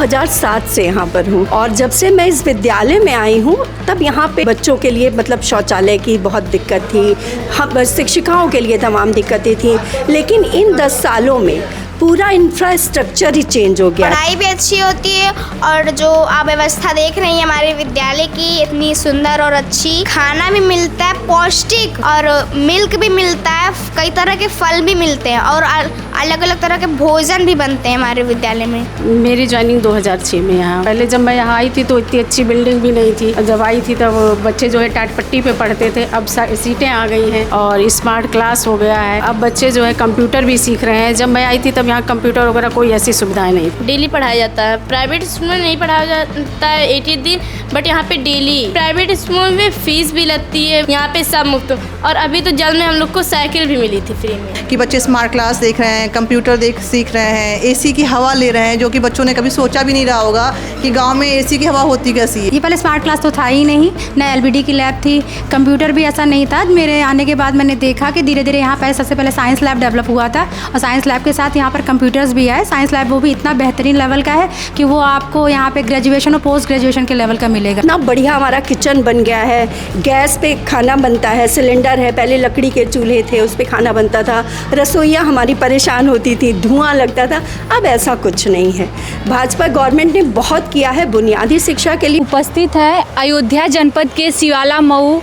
2007 से यहाँ पर हूँ और जब से मैं इस विद्यालय में आई हूँ तब यहाँ पे बच्चों के लिए मतलब शौचालय की बहुत दिक्कत थी, हम शिक्षिकाओं के लिए तमाम दिक्कतें थी, लेकिन इन 10 सालों में पूरा इंफ्रास्ट्रक्चर ही चेंज हो गया। पढ़ाई भी अच्छी होती है और जो आप व्यवस्था देख रही हैं हमारे विद्यालय की इतनी सुंदर और अच्छी, खाना भी मिलता है पौष्टिक और मिल्क भी मिलता है, कई तरह के फल भी मिलते हैं और अलग अलग तरह के भोजन भी बनते हैं हमारे विद्यालय में। मेरी ज्वाइनिंग 2006 में यहाँ, पहले जब मैं यहाँ आई थी तो इतनी अच्छी बिल्डिंग भी नहीं थी। जब आई थी तब बच्चे जो है टाट पट्टी पे पढ़ते थे, अब सीटें आ गई हैं और स्मार्ट क्लास हो गया है। अब बच्चे जो है कंप्यूटर भी सीख रहे हैं। जब मैं आई थी तब यहाँ कंप्यूटर वगैरह कोई ऐसी सुविधाएं नहीं। डेली पढ़ाया जाता है, प्राइवेट स्कूल में नहीं पढ़ाया जाता है 80 दिन, बट यहाँ पे डेली। प्राइवेट स्कूल में फीस भी लगती है, यहाँ पे सब मुफ्त। और अभी तो जल्द में हम लोग को साइकिल भी मिली थी फ्री में। कि बच्चे स्मार्ट क्लास देख रहे हैं, कंप्यूटर सीख रहे हैं, एसी की हवा ले रहे हैं, जो कि बच्चों ने कभी सोचा भी नहीं रहा होगा कि गांव में एसी की हवा होती कैसी है। ये पहले स्मार्ट क्लास तो था ही नहीं, ना एलबीडी की लैब थी, कंप्यूटर भी ऐसा नहीं था। मेरे आने के बाद मैंने देखा कि धीरे धीरे यहाँ पर सबसे पहले साइंस लैब डेवलप हुआ था और साइंस लैब के साथ यहाँ पर कंप्यूटर्स भी आए। साइंस लैब वो भी इतना बेहतरीन लेवल का है कि वो आपको यहाँ पे ग्रेजुएशन और पोस्ट ग्रेजुएशन के लेवल का मिलेगा। इतना बढ़िया हमारा किचन बन गया है, गैस पे खाना बनता है, सिलेंडर है, पहले लकड़ी के चूल्हे थे उस पे खाना बनता था, रसोइयाँ हमारी परेशान होती थी, धुआं लगता था, अब ऐसा कुछ नहीं है। भाजपा गवर्नमेंट ने बहुत किया है बुनियादी शिक्षा के लिए। उपस्थित है अयोध्या जनपद के शिवाला मऊ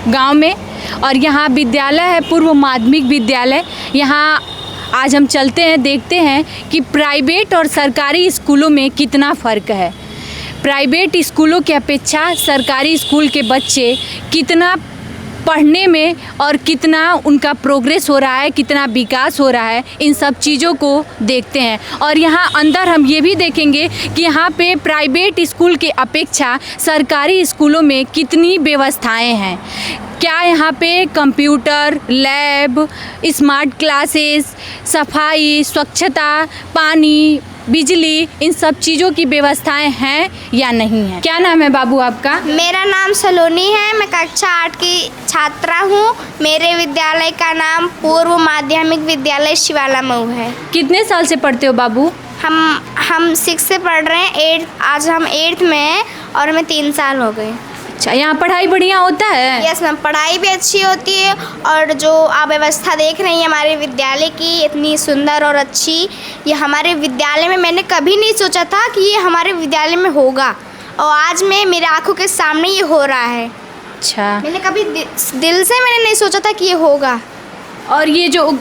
गांव में और यहाँ विद्यालय है पूर्व माध्यमिक विद्यालय। यहाँ आज हम चलते हैं, देखते हैं कि प्राइवेट और सरकारी स्कूलों में कितना फ़र्क है। प्राइवेट स्कूलों की अपेक्षा सरकारी स्कूल के बच्चे कितना पढ़ने में और कितना उनका प्रोग्रेस हो रहा है, कितना विकास हो रहा है, इन सब चीज़ों को देखते हैं। और यहाँ अंदर हम ये भी देखेंगे कि यहाँ पे प्राइवेट स्कूल के अपेक्षा सरकारी स्कूलों में कितनी व्यवस्थाएं हैं। क्या यहाँ पे कंप्यूटर, लैब, स्मार्ट क्लासेस, सफाई, स्वच्छता, पानी, बिजली, इन सब चीज़ों की व्यवस्थाएं हैं या नहीं है। क्या नाम है बाबू आपका? मेरा नाम सलोनी है, मैं कक्षा 8 की छात्रा हूँ। मेरे विद्यालय का नाम पूर्व माध्यमिक विद्यालय शिवाला मऊ है। कितने साल से पढ़ते हो बाबू? हम 6 से पढ़ रहे हैं, आज हम 8th में हैं और हमें 3 साल हो गए। अच्छा, यहाँ पढ़ाई बढ़िया होता है? यस मैम, पढ़ाई भी अच्छी होती है और जो आप व्यवस्था देख रही हैं हमारे विद्यालय की इतनी सुंदर और अच्छी, ये हमारे विद्यालय में मैंने कभी नहीं सोचा था कि ये हमारे विद्यालय में होगा और आज में मेरे आंखों के सामने ये हो रहा है। अच्छा, मैंने कभी दिल से मैंने नहीं सोचा था कि ये होगा। और ये जो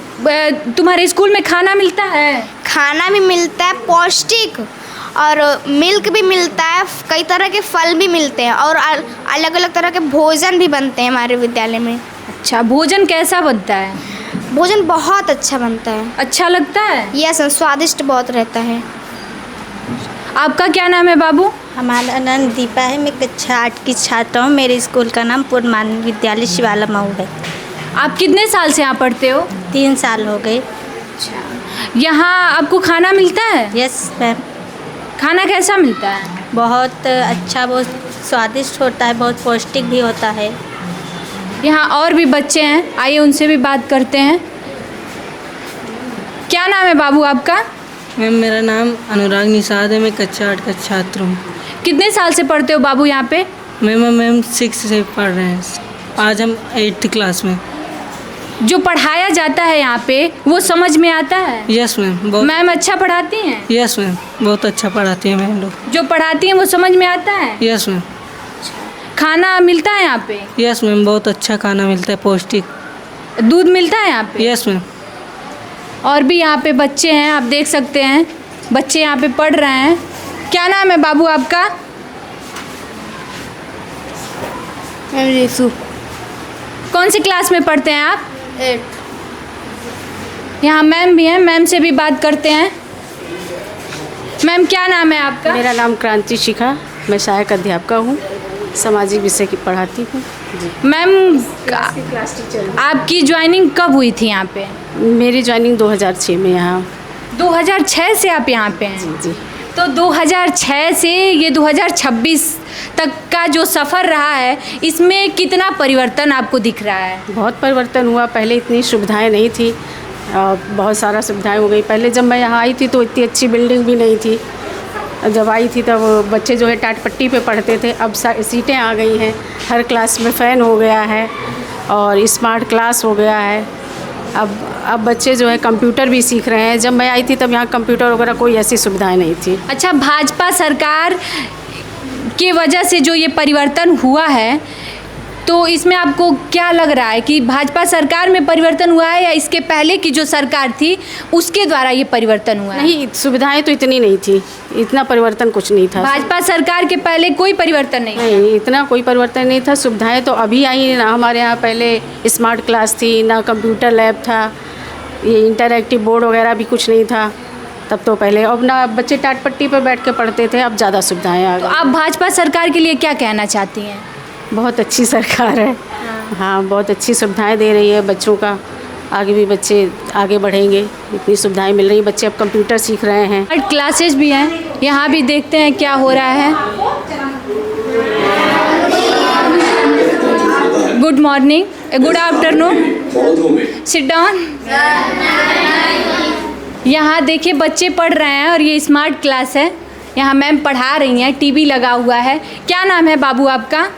तुम्हारे स्कूल में खाना मिलता है? खाना भी मिलता है पौष्टिक और मिल्क भी मिलता है, कई तरह के फल भी मिलते हैं और अलग अलग तरह के भोजन भी बनते हैं हमारे विद्यालय में। अच्छा, भोजन कैसा बनता है? भोजन बहुत अच्छा बनता है। अच्छा लगता है? यस, स्वादिष्ट बहुत रहता है। आपका क्या नाम है बाबू? हमारा नाम दीपा है, मैं कक्षा 8 की छात्रा हूँ। मेरे स्कूल का नाम पूर्व माध्यमिक विद्यालय शिवाला मऊ है। आप कितने साल से यहाँ पढ़ते हो? 3 साल हो गए। अच्छा, यहाँ आपको खाना मिलता है? Yes ma'am. खाना कैसा मिलता है? बहुत अच्छा, बहुत स्वादिष्ट होता है, बहुत पौष्टिक भी होता है। यहाँ और भी बच्चे हैं, आइए उनसे भी बात करते हैं। क्या नाम है बाबू आपका? मैम मेरा नाम अनुराग निषाद है, मैं कक्षा 8 का छात्र हूँ। कितने साल से पढ़ते हो बाबू यहाँ पे? मैम 6 से पढ़ रहे हैं, आज हम 8th क्लास में। जो पढ़ाया जाता है यहाँ पे वो समझ में आता है? Yes ma'am. मैम अच्छा पढ़ाती हैं? यस मैम, बहुत अच्छा पढ़ाती हैं मैम लोग। जो पढ़ाती हैं वो समझ में आता है? Yes ma'am. खाना मिलता है यहाँ पे? यस मैम, बहुत अच्छा खाना मिलता है, पौष्टिक। दूध मिलता है यहाँ पे? Yes ma'am. और भी यहाँ पे बच्चे हैं, आप देख सकते हैं, बच्चे यहाँ पे पढ़ रहे हैं। क्या नाम है बाबू आपका? मैम रिसु। कौन सी क्लास में पढ़ते हैं आप? 8th। यहाँ मैम भी हैं, मैम से भी बात करते हैं। मैम क्या नाम है आपका? मेरा नाम क्रांति शिखा, मैं सहायक अध्यापिका हूँ, सामाजिक विषय की पढ़ाती हूँ। मैम आपकी ज्वाइनिंग कब हुई थी यहाँ पे? मेरी ज्वाइनिंग 2006 में यहाँ। 2006 से आप यहाँ पे हैं? जी। तो 2006 से ये 2026 तक का जो सफ़र रहा है, इसमें कितना परिवर्तन आपको दिख रहा है? बहुत परिवर्तन हुआ। पहले इतनी सुविधाएं नहीं थी, बहुत सारा सुविधाएं हो गई। पहले जब मैं यहाँ आई थी तो इतनी अच्छी बिल्डिंग भी नहीं थी जब आई थी तब बच्चे जो है टाट पट्टी पे पढ़ते थे, अब सीटें आ गई हैं, हर क्लास में फ़ैन हो गया है और स्मार्ट क्लास हो गया है। अब बच्चे जो है कंप्यूटर भी सीख रहे हैं। जब मैं आई थी तब यहाँ कंप्यूटर वगैरह कोई ऐसी सुविधाएं नहीं थी। अच्छा, भाजपा सरकार की वजह से जो ये परिवर्तन हुआ है, तो इसमें आपको क्या लग रहा है कि भाजपा सरकार में परिवर्तन हुआ है या इसके पहले की जो सरकार थी उसके द्वारा ये परिवर्तन हुआ है? नहीं, सुविधाएं तो इतनी नहीं थी, इतना परिवर्तन कुछ नहीं था। भाजपा सरकार के पहले कोई परिवर्तन नहीं, इतना कोई परिवर्तन नहीं था। सुविधाएं तो अभी आई ना, हमारे यहाँ पहले स्मार्ट क्लास थी ना, कंप्यूटर लैब था, ये इंटरएक्टिव बोर्ड वगैरह भी कुछ नहीं था तब तो पहले। अब ना बच्चे टाट पट्टी पर बैठ के पढ़ते थे, अब ज़्यादा सुविधाएँ आ गई। तो आप भाजपा सरकार के लिए क्या कहना चाहती हैं? बहुत अच्छी सरकार है। हाँ, बहुत अच्छी सुविधाएं दे रही है बच्चों का, आगे भी बच्चे आगे बढ़ेंगे, इतनी सुविधाएं मिल रही हैं। बच्चे अब कंप्यूटर सीख रहे हैं। क्लासेस भी हैं, यहाँ भी देखते हैं क्या हो रहा है। Good morning, good afternoon, sit down. यहाँ देखिए बच्चे पढ़ रहे हैं और ये स्मार्ट क्लास है। यहाँ मैम पढ़ा रही हैं, टीवी लगा हुआ है। क्या नाम है बाबू आपका?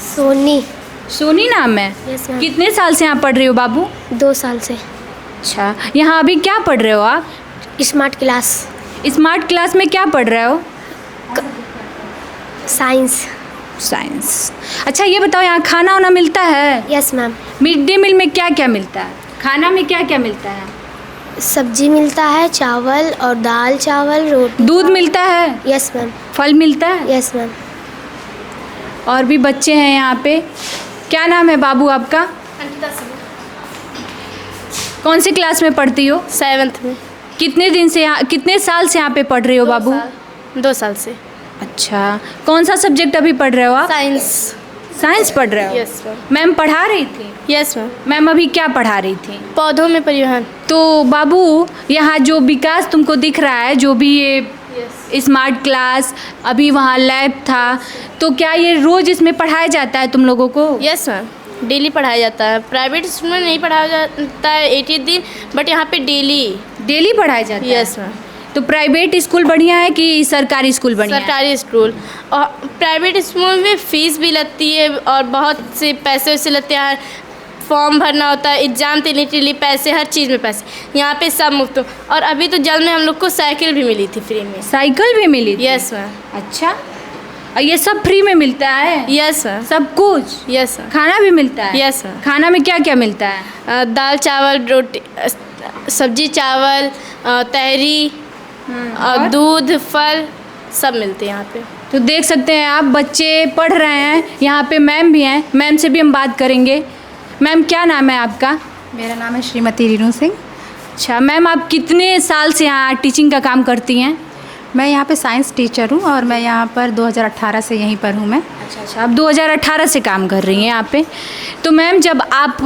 सोनी। सोनी नाम है? Yes ma'am. कितने साल से यहाँ पढ़ रहे हो बाबू? 2 साल से। अच्छा, यहाँ अभी क्या पढ़ रहे हो आप? Smart class. स्मार्ट क्लास में क्या पढ़ रहे हो? साइंस। साइंस। अच्छा, ये बताओ यहाँ खाना वाना मिलता है? Yes ma'am. Mid day meal में क्या क्या मिलता है? खाना में क्या क्या मिलता है? सब्जी मिलता है, चावल और दाल चावल, रोटी। दूध मिलता है? Yes ma'am. फल मिलता है? Yes ma'am. और भी बच्चे हैं यहाँ पे। क्या नाम है बाबू आपका? कौन सी क्लास में पढ़ती हो? 7th में। कितने साल से यहाँ पे पढ़ रही हो बाबू? 2 साल से। अच्छा, कौन सा सब्जेक्ट अभी पढ़ रहे हो आप? साइंस। साइंस पढ़ रहे हो? Yes ma'am. मैम पढ़ा रही थी? Yes ma'am. मैम अभी क्या पढ़ा रही थी? पौधों में परिवहन। तो बाबू, यहाँ जो विकास तुमको दिख रहा है, जो भी ये स्मार्ट क्लास, अभी वहाँ लैब था, तो क्या ये रोज़ इसमें पढ़ाया जाता है तुम लोगों को? यस मैम, डेली पढ़ाया जाता है। प्राइवेट स्कूल में नहीं पढ़ाया जाता है 80 दिन, बट यहाँ पे डेली पढ़ाया जाता है? Yes ma'am. तो प्राइवेट स्कूल बढ़िया है कि सरकारी स्कूल बढ़िया है? सरकारी स्कूल। और प्राइवेट स्कूल में फ़ीस भी लगती है और बहुत से पैसे वैसे लगते हैं, फॉर्म भरना होता है, एग्ज़ाम देने के लिए पैसे, हर चीज़ में पैसे। यहाँ पे सब मुफ्त। और अभी तो जल्द में हम लोग को साइकिल भी मिली थी फ्री में। साइकिल भी मिली थी? Yes ma'am. अच्छा, और ये सब फ्री में मिलता है? Yes ma'am. सब कुछ? Yes ma'am. खाना भी मिलता है? Yes ma'am. खाना में क्या क्या मिलता है? दाल चावल, रोटी, सब्जी चावल, तहरी और दूध, फल सब मिलते हैं यहाँ पे। तो देख सकते हैं आप, बच्चे पढ़ रहे हैं। यहाँ पे मैम भी हैं, मैम से भी हम बात करेंगे। मैम क्या नाम है आपका? मेरा नाम है श्रीमती रीनू सिंह। अच्छा मैम, आप कितने साल से यहाँ टीचिंग का काम करती हैं? मैं यहाँ पे साइंस टीचर हूँ और मैं यहाँ पर 2018 से यहीं पर हूँ मैं। अच्छा, आप 2018 से काम कर रही हैं यहाँ पे। तो मैम, जब आप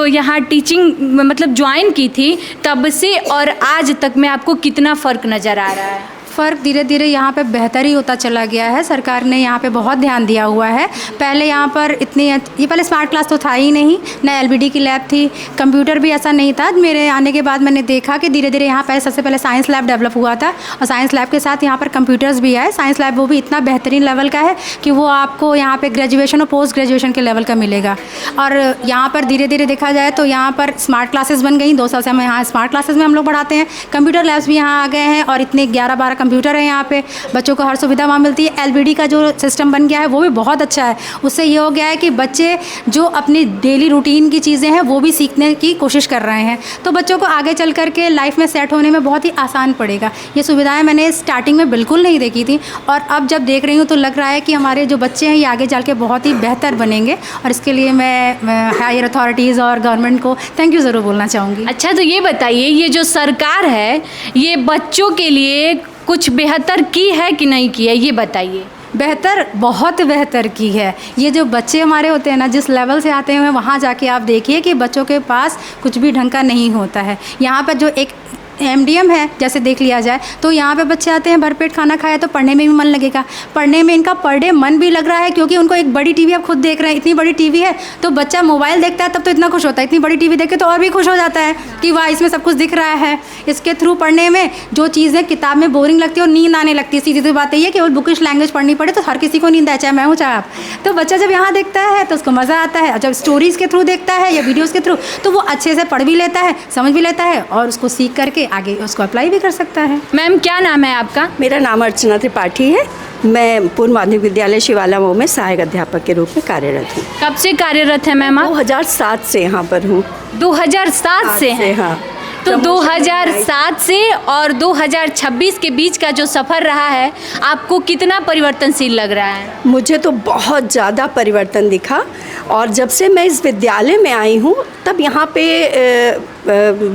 यहाँ टीचिंग मतलब ज्वाइन की थी, तब से और आज तक में आपको कितना फ़र्क नज़र आ रहा है? फ़र्क धीरे धीरे यहाँ पे बेहतर ही होता चला गया है। सरकार ने यहाँ पे बहुत ध्यान दिया हुआ है। पहले यहाँ पर ये पहले स्मार्ट क्लास तो था ही नहीं, न एलबीडी की लैब थी, कंप्यूटर भी ऐसा नहीं था। मेरे आने के बाद मैंने देखा कि धीरे धीरे यहाँ पर सबसे पहले साइंस लैब डेवलप हुआ था और साइंस लैब के साथ यहाँ पर कंप्यूटर्स भी आए। साइंस लैब वो भी इतना बेहतरीन लेवल का है कि वो आपको यहाँ पर ग्रेजुएशन और पोस्ट ग्रेजुएशन के लेवल का मिलेगा। और यहाँ पर धीरे धीरे देखा जाए तो यहाँ पर स्मार्ट क्लासेस बन गई। 2 साल से हम यहाँ स्मार्ट क्लासेस में हम लोग पढ़ाते हैं। कंप्यूटर लैब्स भी यहाँ आ गए हैं और इतने 11-12 कंप्यूटर है यहाँ पे, बच्चों को हर सुविधा वहाँ मिलती है। एलबीडी का जो सिस्टम बन गया है वो भी बहुत अच्छा है। उससे ये हो गया है कि बच्चे जो अपनी डेली रूटीन की चीज़ें हैं वो भी सीखने की कोशिश कर रहे हैं, तो बच्चों को आगे चल कर के लाइफ में सेट होने में बहुत ही आसान पड़ेगा। ये सुविधाएं मैंने स्टार्टिंग में बिल्कुल नहीं देखी थी और अब जब देख रही हूँ तो लग रहा है कि हमारे जो बच्चे हैं ये आगे चल के बहुत ही बेहतर बनेंगे और इसके लिए मैं हायर अथॉरिटीज़ और गवर्नमेंट को थैंक यू ज़रूर बोलना चाहूँगी। अच्छा, तो ये बताइए, ये जो सरकार है ये बच्चों के लिए कुछ बेहतर की है कि नहीं की है, ये बताइए। बेहतर, बहुत बेहतर की है। ये जो बच्चे हमारे होते हैं ना, जिस लेवल से आते हैं वहाँ जाके आप देखिए कि बच्चों के पास कुछ भी ढंग का नहीं होता है। यहाँ पर जो एक MDM है जैसे देख लिया जाए, तो यहाँ पे बच्चे आते हैं भरपेट खाना खाया तो पढ़ने में भी मन लगेगा, पढ़ने में इनका पर डे मन भी लग रहा है क्योंकि उनको एक बड़ी टीवी, आप खुद देख रहे हैं इतनी बड़ी टीवी है, तो बच्चा मोबाइल देखता है तब तो इतना खुश होता है, इतनी बड़ी टीवी देख के तो और भी खुश हो जाता है कि वाह इसमें सब कुछ दिख रहा है। इसके थ्रू पढ़ने में जो चीज़ें किताब में बोरिंग लगती है और नींद आने लगती है, सीधी सी बात यही है, केवल बुकिश लैंग्वेज पढ़नी पड़े तो हर किसी को नींद आए, चाहे मैं हूँ चाहे आप। तो बच्चा जब यहाँ देखता है तो उसको मज़ा आता है, जब स्टोरीज़ के थ्रू देखता है या वीडियोज़ के थ्रू तो वो अच्छे से पढ़ भी लेता है, समझ भी लेता है और उसको सीख करके आगे उसको अप्लाई भी कर सकता है। मैम क्या नाम है आपका? मेरा नाम अर्चना त्रिपाठी है। मैं पूर्व माध्यमिक विद्यालय शिवाला मऊ में सहायक अध्यापक के रूप में कार्यरत हूँ। कब से कार्यरत है मैम आप? 2007 से यहाँ पर हूँ। 2007 से हैं? हाँ। तो 2007 से और 2026 के बीच का जो सफ़र रहा है आपको कितना परिवर्तनशील लग रहा है? मुझे तो बहुत ज़्यादा परिवर्तन दिखा, और जब से मैं इस विद्यालय में आई हूँ तब यहाँ पे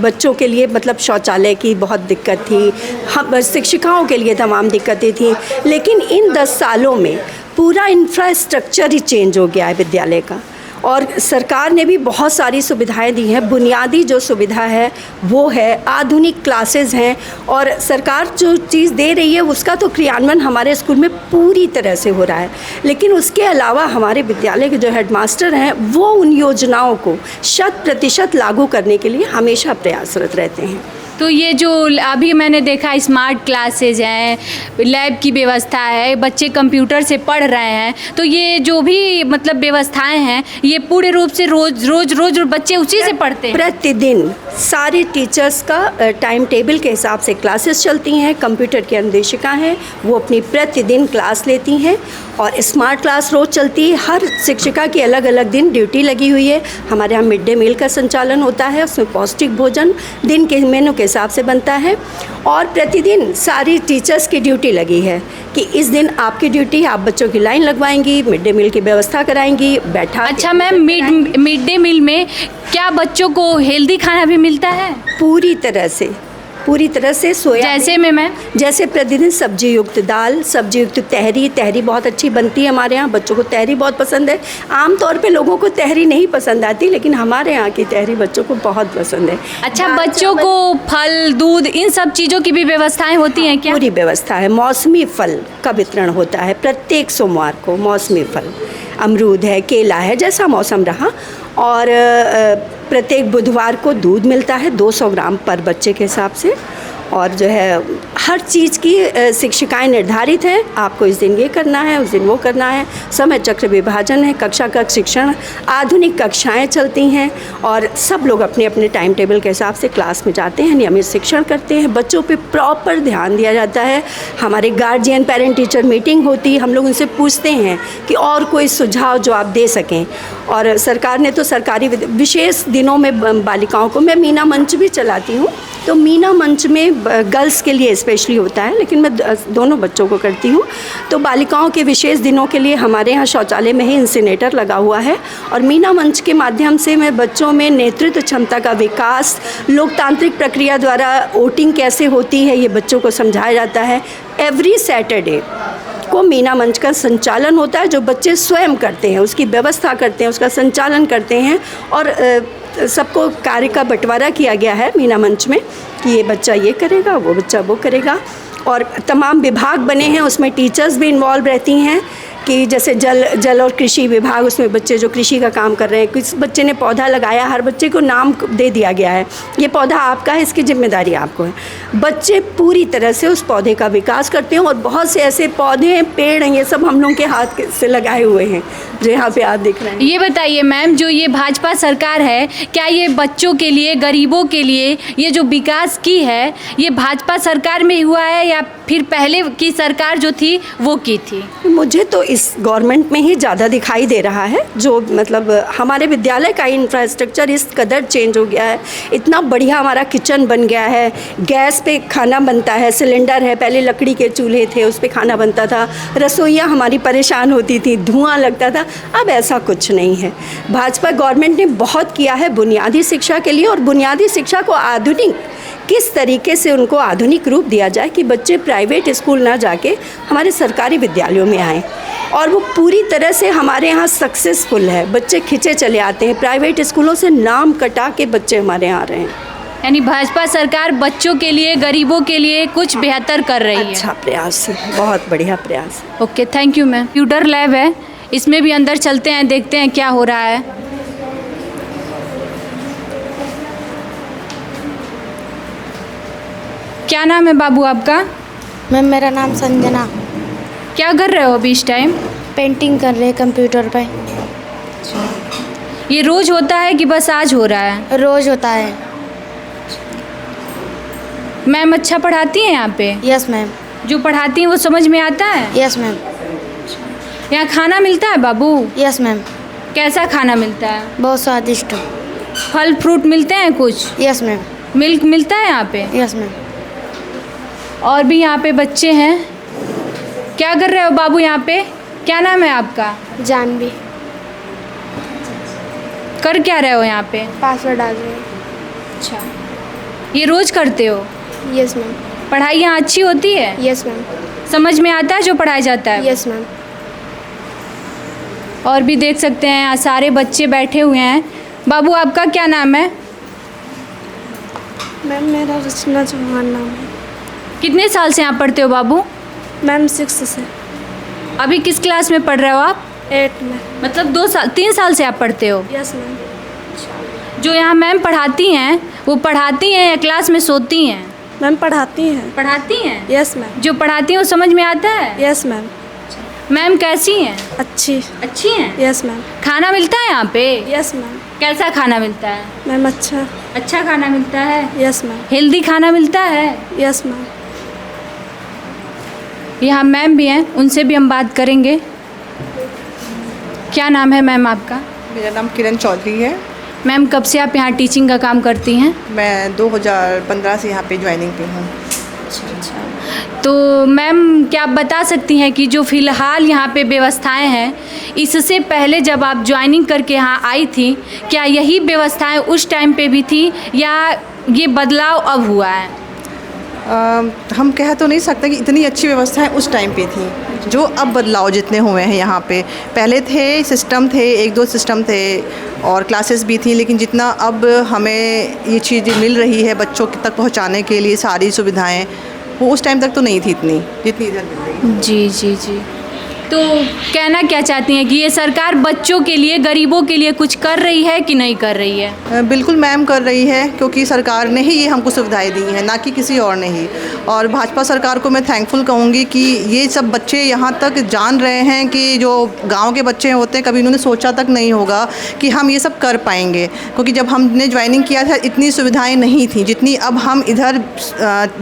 बच्चों के लिए मतलब शौचालय की बहुत दिक्कत थी, हम शिक्षिकाओं के लिए तमाम दिक्कतें थी, लेकिन इन 10 सालों में पूरा इंफ्रास्ट्रक्चर ही चेंज हो गया है विद्यालय का, और सरकार ने भी बहुत सारी सुविधाएं दी हैं। बुनियादी जो सुविधा है वो है, आधुनिक क्लासेस हैं, और सरकार जो चीज़ दे रही है उसका तो क्रियान्वयन हमारे स्कूल में पूरी तरह से हो रहा है, लेकिन उसके अलावा हमारे विद्यालय के जो हेडमास्टर हैं वो उन योजनाओं को 100% लागू करने के लिए हमेशा प्रयासरत रहते हैं। तो ये जो अभी मैंने देखा स्मार्ट क्लासेज हैं, लैब की व्यवस्था है, बच्चे कंप्यूटर से पढ़ रहे हैं, तो ये जो भी मतलब व्यवस्थाएं हैं ये पूरे रूप से रोज बच्चे उसी से पढ़ते हैं? प्रतिदिन सारे टीचर्स का टाइम टेबल के हिसाब से क्लासेस चलती हैं। कंप्यूटर की अनुदेशिका हैं, वो अपनी प्रतिदिन क्लास लेती हैं, और स्मार्ट क्लास रोज़ चलती है। हर शिक्षिका की अलग अलग दिन ड्यूटी लगी हुई है। हमारे यहाँ मिड डे मील का संचालन होता है, उसमें पौष्टिक भोजन दिन के मेनू के हिसाब से बनता है, और प्रतिदिन सारी टीचर्स की ड्यूटी लगी है कि इस दिन आपकी ड्यूटी, आप बच्चों की लाइन लगवाएंगी, मिड डे मील की व्यवस्था कराएंगी, बैठा। अच्छा मैम, मिड डे मील में क्या बच्चों को हेल्दी खाना भी मिलता है? पूरी तरह से सोया, जैसे में मैम? जैसे प्रतिदिन सब्जी युक्त दाल, सब्जी युक्त तहरी बहुत अच्छी बनती है हमारे यहाँ। बच्चों को तहरी बहुत पसंद है। आमतौर पे लोगों को तहरी नहीं पसंद आती, लेकिन हमारे यहाँ की तहरी बच्चों को बहुत पसंद है। अच्छा, बच्चों को फल, दूध, इन सब चीज़ों की भी व्यवस्थाएं होती हैं क्या? पूरी व्यवस्था है। मौसमी फल का वितरण होता है प्रत्येक सोमवार को। मौसमी फल, अमरूद है, केला है, जैसा मौसम रहा, और प्रत्येक बुधवार को दूध मिलता है 200 ग्राम पर बच्चे के हिसाब से, और जो है हर चीज़ की शिक्षिकाएं निर्धारित हैं। आपको इस दिन ये करना है, उस दिन वो करना है। समय चक्र विभाजन है, कक्षा का शिक्षण, आधुनिक कक्षाएं चलती हैं, और सब लोग अपने अपने टाइम टेबल के हिसाब से क्लास में जाते हैं, नियमित शिक्षण करते हैं। बच्चों पे प्रॉपर ध्यान दिया जाता है। हमारे गार्जियन पेरेंट टीचर मीटिंग होती है, हम लोग उनसे पूछते हैं कि और कोई सुझाव जो आप दे सकें। और सरकार ने तो सरकारी विशेष दिनों में बालिकाओं को, मैं मीना मंच भी चलाती हूँ, तो मीना मंच में गर्ल्स के लिए स्पेशली होता है, लेकिन मैं दोनों बच्चों को करती हूँ। तो बालिकाओं के विशेष दिनों के लिए हमारे यहाँ शौचालय में ही इंसिनेटर लगा हुआ है, और मीना मंच के माध्यम से मैं बच्चों में नेतृत्व क्षमता का विकास, लोकतांत्रिक प्रक्रिया द्वारा वोटिंग कैसे होती है, ये बच्चों को समझाया जाता है। एवरी सैटरडे को मीना मंच का संचालन होता है, जो बच्चे स्वयं करते हैं, उसकी व्यवस्था करते हैं, उसका संचालन करते हैं, और सबको कार्य का बंटवारा किया गया है मीना मंच में कि ये बच्चा ये करेगा, वो बच्चा वो करेगा। और तमाम विभाग बने हैं, उसमें टीचर्स भी इन्वॉल्व रहती हैं कि जैसे जल और कृषि विभाग, उसमें बच्चे जो कृषि का काम कर रहे हैं, किस बच्चे ने पौधा लगाया, हर बच्चे को नाम दे दिया गया है, ये पौधा आपका है, इसकी जिम्मेदारी आपको है। बच्चे पूरी तरह से उस पौधे का विकास करते हैं, और बहुत से ऐसे पौधे हैं, पेड़ हैं, ये सब हम लोगों के हाथ से लगाए हुए हैं जो यहाँ पे आप देख रहे हैं। ये बताइए मैम, जो ये भाजपा सरकार है, क्या ये बच्चों के लिए, गरीबों के लिए ये जो विकास की है, ये भाजपा सरकार में हुआ है या फिर पहले की सरकार जो थी वो की थी? मुझे तो इस गवर्नमेंट में ही ज़्यादा दिखाई दे रहा है। जो मतलब हमारे विद्यालय का इंफ्रास्ट्रक्चर इस कदर चेंज हो गया है, इतना बढ़िया हमारा किचन बन गया है, गैस पे खाना बनता है, सिलेंडर है, पहले लकड़ी के चूल्हे थे, उस पे खाना बनता था, रसोइयाँ हमारी परेशान होती थी, धुआं लगता था। अब ऐसा कुछ नहीं है। भाजपा गवर्नमेंट ने बहुत किया है बुनियादी शिक्षा के लिए, और बुनियादी शिक्षा को आधुनिक किस तरीके से उनको आधुनिक रूप दिया जाए कि बच्चे प्राइवेट स्कूल ना जाके हमारे सरकारी विद्यालयों में आएँ, और वो पूरी तरह से हमारे यहाँ सक्सेसफुल है। बच्चे खिंचे चले आते हैं, प्राइवेट स्कूलों से नाम कटा के बच्चे हमारे यहाँ आ रहे हैं। यानी भाजपा सरकार बच्चों के लिए, गरीबों के लिए कुछ बेहतर कर रही है। अच्छा प्रयास है, बहुत बढ़िया प्रयास है। Okay, thank you ma'am. Computer lab है, इसमें भी अंदर चलते हैं, देखते हैं क्या हो रहा है। क्या नाम है बाबू आपका? मैम मेरा नाम संजना। क्या कर रहे हो अभी इस टाइम? पेंटिंग कर रहे हैं कंप्यूटर पे। ये रोज होता है कि बस आज हो रहा है? रोज होता है। मैम अच्छा पढ़ाती हैं यहाँ पे? Yes ma'am. जो पढ़ाती हैं वो समझ में आता है? Yes ma'am. यहाँ खाना मिलता है बाबू? Yes ma'am. कैसा खाना मिलता है? बहुत स्वादिष्ट। फल फ्रूट मिलते हैं कुछ? Yes ma'am. मिल्क मिलता है यहाँ पे? Yes ma'am. और भी यहाँ पे बच्चे हैं। क्या कर रहे हो बाबू यहाँ पे? क्या नाम है आपका? जानवी। कर क्या रहे हो यहाँ पे? पासवर्ड डाल रहे हैं। अच्छा, ये रोज करते हो? Yes ma'am. पढ़ाई यहाँ अच्छी होती है? Yes ma'am. समझ में आता है जो पढ़ाया जाता है? Yes ma'am. और भी देख सकते हैं यहाँ सारे बच्चे बैठे हुए हैं। बाबू आपका क्या नाम है? मैम मेरा रचना चौहान नाम है। कितने साल से यहाँ पढ़ते हो बाबू? मैम 6 से। अभी किस क्लास में पढ़ रहे हो आप? 8 में। मतलब 3 साल से आप पढ़ते हो? Yes ma'am. जो यहाँ मैम पढ़ाती हैं वो पढ़ाती हैं या क्लास में सोती हैं? मैम पढ़ाती हैं। पढ़ाती हैं? Yes ma'am. जो पढ़ाती हैं वो समझ में आता है? Yes ma'am. मैम कैसी हैं? अच्छी। अच्छी हैं? Yes ma'am. खाना मिलता है यहाँ पे? Yes ma'am. कैसा खाना मिलता है? मैम अच्छा। अच्छा खाना मिलता है? Yes ma'am. हेल्दी खाना मिलता है? Yes ma'am. यहाँ मैम भी हैं, उनसे भी हम बात करेंगे। क्या नाम है मैम आपका? मेरा नाम किरण चौधरी है। मैम कब से आप यहाँ टीचिंग का काम करती हैं? मैं 2015 से यहाँ पे ज्वाइनिंग पे हूँ। तो मैम क्या आप बता सकती हैं कि जो फ़िलहाल यहाँ पे व्यवस्थाएं हैं, इससे पहले जब आप ज्वाइनिंग करके यहाँ आई थी, क्या यही व्यवस्थाएं उस टाइम पे भी थी या ये बदलाव अब हुआ है? हम कह तो नहीं सकते कि इतनी अच्छी व्यवस्थाएं उस टाइम पे थी जो अब बदलाव जितने हुए हैं यहाँ पे। पहले थे सिस्टम थे, 1-2 सिस्टम थे और क्लासेस भी थी, लेकिन जितना अब हमें ये चीज़ मिल रही है बच्चों तक पहुँचाने के लिए सारी सुविधाएं, वो उस टाइम तक तो नहीं थी इतनी जितनी इधर मिल रही है। जी जी जी। तो कहना क्या चाहती हैं कि ये सरकार बच्चों के लिए, गरीबों के लिए कुछ कर रही है कि नहीं कर रही है? बिल्कुल मैम कर रही है, क्योंकि सरकार ने ही ये हमको सुविधाएं दी हैं, ना कि किसी और ने ही। और भाजपा सरकार को मैं थैंकफुल कहूँगी कि ये सब बच्चे यहाँ तक जान रहे हैं कि जो गांव के बच्चे होते हैं, कभी इन्होंने सोचा तक नहीं होगा कि हम ये सब कर पाएंगे, क्योंकि जब हमने ज्वाइनिंग किया था इतनी सुविधाएँ नहीं थी जितनी अब हम इधर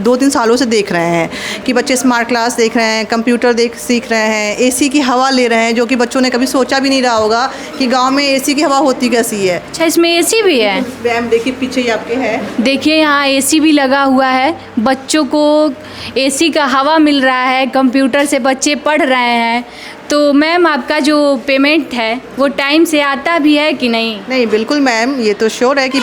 2-3 सालों से देख रहे हैं कि बच्चे स्मार्ट क्लास देख रहे हैं, कंप्यूटर सीख रहे हैं, एसी की हवा ले रहे हैं, जो कि बच्चों ने कभी सोचा भी नहीं रहा होगा कि गांव में एसी की हवा होती कैसी है। अच्छा, इसमें एसी भी है? मैम देखिए पीछे ही आपके है, देखिए यहाँ एसी भी लगा हुआ है, बच्चों को एसी का हवा मिल रहा है, कंप्यूटर से बच्चे पढ़ रहे हैं। तो मैम आपका जो पेमेंट है वो टाइम से आता भी है कि नहीं? नहीं बिल्कुल मैम, ये तो श्योर है कि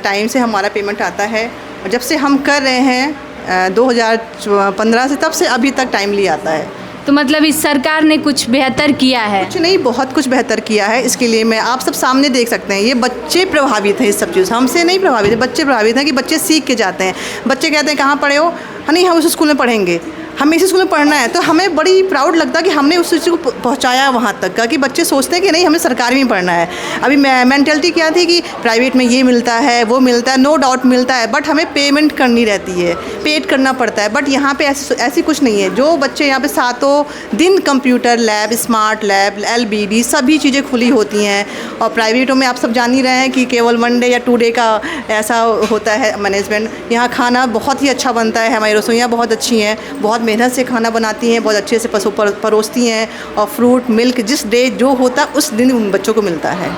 टाइम से हमारा पेमेंट आता है। और जब से हम कर रहे हैं 2015 से, तब से अभी तक टाइमली आता है। तो मतलब इस सरकार ने कुछ बेहतर किया है? कुछ नहीं, बहुत कुछ बेहतर किया है। इसके लिए मैं आप सब सामने देख सकते हैं, ये बच्चे प्रभावित हैं इस सब चीज़, हमसे नहीं प्रभावित है, बच्चे प्रभावित हैं कि बच्चे सीख के जाते हैं। बच्चे कहते हैं कहाँ पढ़े हो? नहीं, हम उस स्कूल में पढ़ेंगे, हमें इसी स्कूल में पढ़ना है। तो हमें बड़ी प्राउड लगता है कि हमने उस चीज़ को पहुंचाया वहाँ तक का, कि बच्चे सोचते हैं कि नहीं हमें सरकारी में पढ़ना है। अभी मेंटलिटी क्या थी कि प्राइवेट में ये मिलता है वो मिलता है, नो डाउट मिलता है, बट हमें पेमेंट करनी रहती है, पेड करना पड़ता है। बट यहाँ पे ऐसी कुछ नहीं है। जो बच्चे यहाँ पे 7 दिन computer lab, smart lab, LBD सभी चीज़ें खुली होती हैं। और प्राइवेटों में आप सब जान ही रहे हैं कि केवल 1 डे या 2 डे का ऐसा होता है मैनेजमेंट। यहाँ खाना बहुत ही अच्छा बनता है, हमारी रसोइयाँ बहुत अच्छी हैं, बहुत मेहनत से खाना बनाती हैं, बहुत अच्छे से परोसती हैं। और फ्रूट मिल्क जिस डे जो होता है उस दिन उन बच्चों को मिलता है।